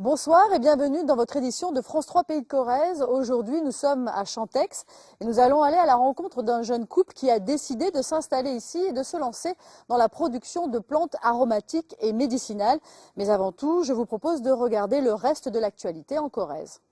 Bonsoir et bienvenue dans votre édition de France 3 Pays de Corrèze. Aujourd'hui, nous sommes à Chantex et nous allons aller à la rencontre d'un jeune couple qui a décidé de s'installer ici et de se lancer dans la production de plantes aromatiques et médicinales. Mais avant tout, je vous propose de regarder le reste de l'actualité en Corrèze.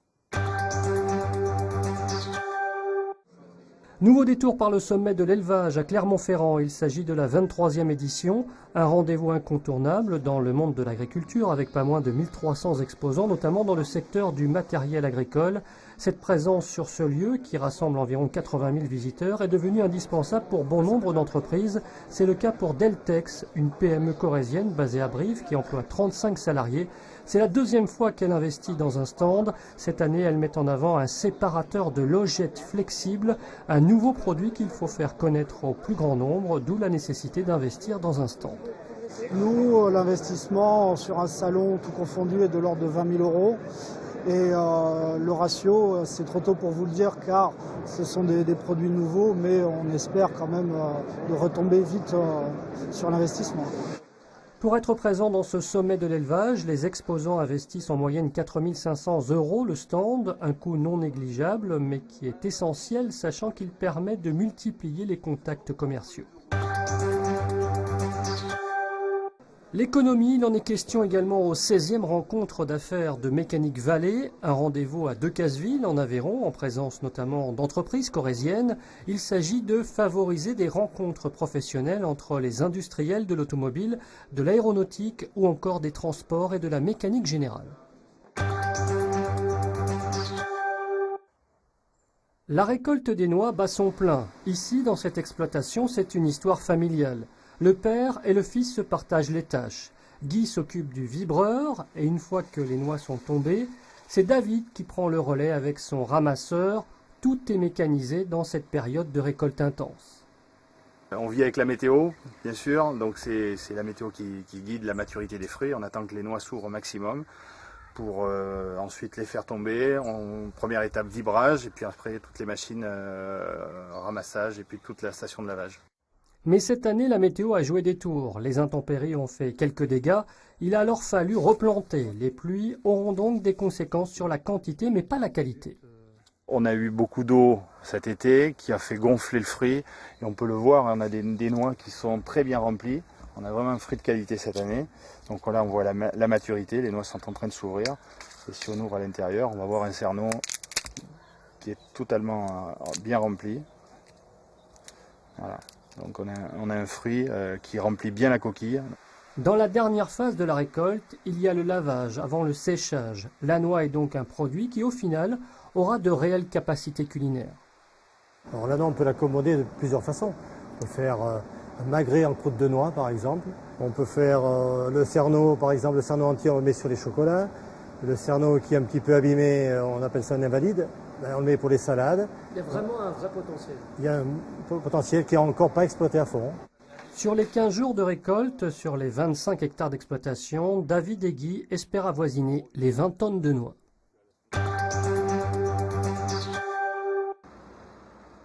Nouveau détour par le sommet de l'élevage à Clermont-Ferrand. Il s'agit de la 23e édition, un rendez-vous incontournable dans le monde de l'agriculture avec pas moins de 1300 exposants, notamment dans le secteur du matériel agricole. Cette présence sur ce lieu, qui rassemble environ 80 000 visiteurs, est devenue indispensable pour bon nombre d'entreprises. C'est le cas pour Deltex, une PME corrézienne basée à Brive qui emploie 35 salariés. C'est la deuxième fois qu'elle investit dans un stand. Cette année, elle met en avant un séparateur de logettes flexible, un nouveau produit qu'il faut faire connaître au plus grand nombre, d'où la nécessité d'investir dans un stand. Nous, l'investissement sur un salon tout confondu est de l'ordre de 20 000 euros. Et le ratio, c'est trop tôt pour vous le dire car ce sont des produits nouveaux, mais on espère quand même de retomber vite sur l'investissement. Pour être présent dans ce sommet de l'élevage, les exposants investissent en moyenne 4 500 € le stand, un coût non négligeable mais qui est essentiel sachant qu'il permet de multiplier les contacts commerciaux. L'économie, il en est question également aux 16e rencontres d'affaires de Mécanique Vallée, un rendez-vous à Decazeville en Aveyron, en présence notamment d'entreprises corréziennes. Il s'agit de favoriser des rencontres professionnelles entre les industriels de l'automobile, de l'aéronautique ou encore des transports et de la mécanique générale. La récolte des noix bat son plein. Ici, dans cette exploitation, c'est une histoire familiale. Le père et le fils se partagent les tâches. Guy s'occupe du vibreur et une fois que les noix sont tombées, c'est David qui prend le relais avec son ramasseur. Tout est mécanisé dans cette période de récolte intense. On vit avec la météo, bien sûr, donc c'est la météo qui guide la maturité des fruits. On attend que les noix s'ouvrent au maximum pour ensuite les faire tomber. Première étape, vibrage, et puis après toutes les machines, ramassage, et puis toute la station de lavage. Mais cette année, la météo a joué des tours. Les intempéries ont fait quelques dégâts. Il a alors fallu replanter. Les pluies auront donc des conséquences sur la quantité, mais pas la qualité. On a eu beaucoup d'eau cet été qui a fait gonfler le fruit. Et on peut le voir, on a des noix qui sont très bien remplies. On a vraiment un fruit de qualité cette année. Donc là, on voit la maturité. Les noix sont en train de s'ouvrir. Et si on ouvre à l'intérieur, on va voir un cerneau qui est totalement bien rempli. Voilà. Donc on a un fruit qui remplit bien la coquille. Dans la dernière phase de la récolte, il y a le lavage avant le séchage. La noix est donc un produit qui, au final, aura de réelles capacités culinaires. Alors la noix, on peut l'accommoder de plusieurs façons. On peut faire un magret en croûte de noix, par exemple. On peut faire le cerneau, par exemple, le cerneau entier, on le met sur les chocolats. Le cerneau qui est un petit peu abîmé, on appelle ça un invalide. On le met pour les salades. Il y a vraiment un vrai potentiel. Il y a un potentiel qui n'est encore pas exploité à fond. Sur les 15 jours de récolte, sur les 25 hectares d'exploitation, David et Guy espèrent avoisiner les 20 tonnes de noix.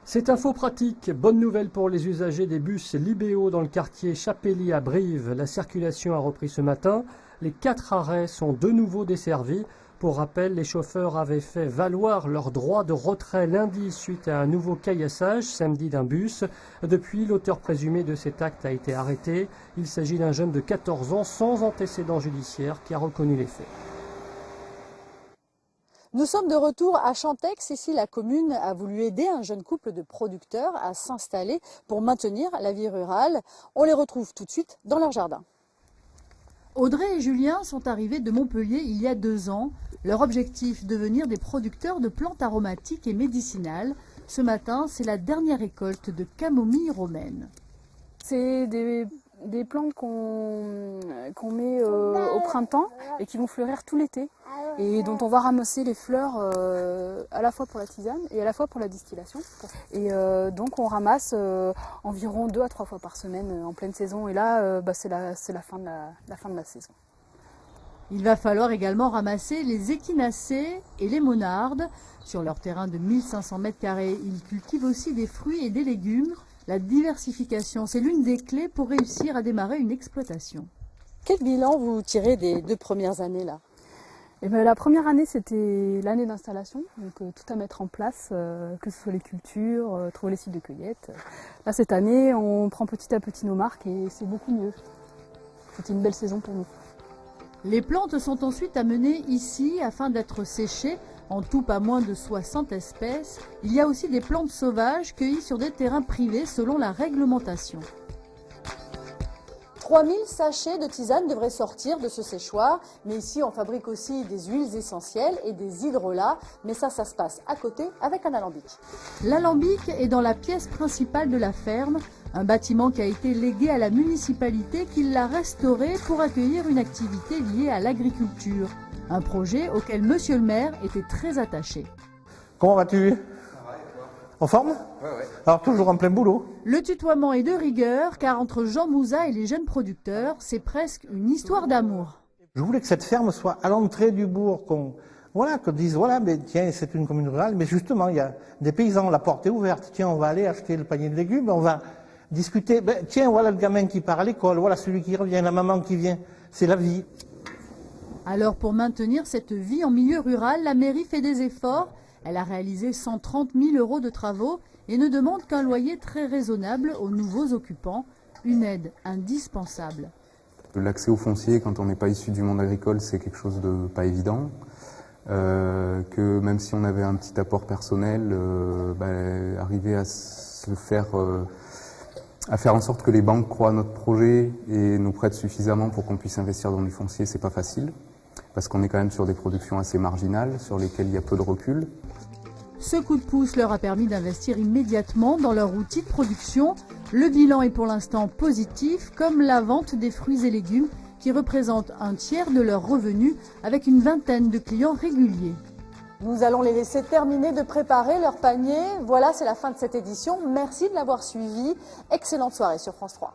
C'est info pratique. Bonne nouvelle pour les usagers des bus Libéo dans le quartier Chapelly à Brive. La circulation a repris ce matin. Les 4 arrêts sont de nouveau desservis. Pour rappel, les chauffeurs avaient fait valoir leur droit de retrait lundi suite à un nouveau caillassage samedi d'un bus. Depuis, l'auteur présumé de cet acte a été arrêté. Il s'agit d'un jeune de 14 ans sans antécédent judiciaire qui a reconnu les faits. Nous sommes de retour à Chantex. Ici, la commune a voulu aider un jeune couple de producteurs à s'installer pour maintenir la vie rurale. On les retrouve tout de suite dans leur jardin. Audrey et Julien sont arrivés de Montpellier il y a 2 ans. Leur objectif, devenir des producteurs de plantes aromatiques et médicinales. Ce matin, c'est la dernière récolte de camomille romaine. C'est des plantes qu'on met au printemps et qui vont fleurir tout l'été. Et dont on va ramasser les fleurs à la fois pour la tisane et à la fois pour la distillation. Et donc on ramasse environ 2 à 3 fois par semaine en pleine saison. Et là, c'est la fin de la saison. Il va falloir également ramasser les échinacées et les monardes. Sur leur terrain de 1500 m², ils cultivent aussi des fruits et des légumes. La diversification, c'est l'une des clés pour réussir à démarrer une exploitation. Quel bilan vous tirez des 2 premières années là? Et ben, la première année, c'était l'année d'installation, donc tout à mettre en place, que ce soit les cultures, trouver les sites de cueillette. Là, cette année, on prend petit à petit nos marques et c'est beaucoup mieux. C'était une belle saison pour nous. Les plantes sont ensuite amenées ici afin d'être séchées, en tout pas moins de 60 espèces. Il y a aussi des plantes sauvages cueillies sur des terrains privés selon la réglementation. 3000 sachets de tisane devraient sortir de ce séchoir, mais ici on fabrique aussi des huiles essentielles et des hydrolats, mais ça se passe à côté avec un alambic. L'alambic est dans la pièce principale de la ferme, un bâtiment qui a été légué à la municipalité qui l'a restauré pour accueillir une activité liée à l'agriculture. Un projet auquel monsieur le maire était très attaché. Comment vas-tu? En forme? Ouais. Alors toujours en plein boulot. Le tutoiement est de rigueur car entre Jean Mouza et les jeunes producteurs, c'est presque une histoire d'amour. Je voulais que cette ferme soit à l'entrée du bourg, qu'on dise, voilà, mais tiens, c'est une commune rurale, mais justement, il y a des paysans, la porte est ouverte, tiens, on va aller acheter le panier de légumes, on va discuter, tiens, voilà le gamin qui part à l'école, voilà celui qui revient, la maman qui vient, c'est la vie. Alors pour maintenir cette vie en milieu rural, la mairie fait des efforts. Elle a réalisé 130 000 € de travaux et ne demande qu'un loyer très raisonnable aux nouveaux occupants, une aide indispensable. L'accès au foncier, quand on n'est pas issu du monde agricole, c'est quelque chose de pas évident. Que même si on avait un petit apport personnel, arriver à se faire, à faire en sorte que les banques croient à notre projet et nous prêtent suffisamment pour qu'on puisse investir dans du foncier, c'est pas facile. Parce qu'on est quand même sur des productions assez marginales, sur lesquelles il y a peu de recul. Ce coup de pouce leur a permis d'investir immédiatement dans leur outil de production. Le bilan est pour l'instant positif, comme la vente des fruits et légumes qui représentent un tiers de leurs revenus avec une vingtaine de clients réguliers. Nous allons les laisser terminer de préparer leur panier. Voilà, c'est la fin de cette édition. Merci de l'avoir suivi. Excellente soirée sur France 3.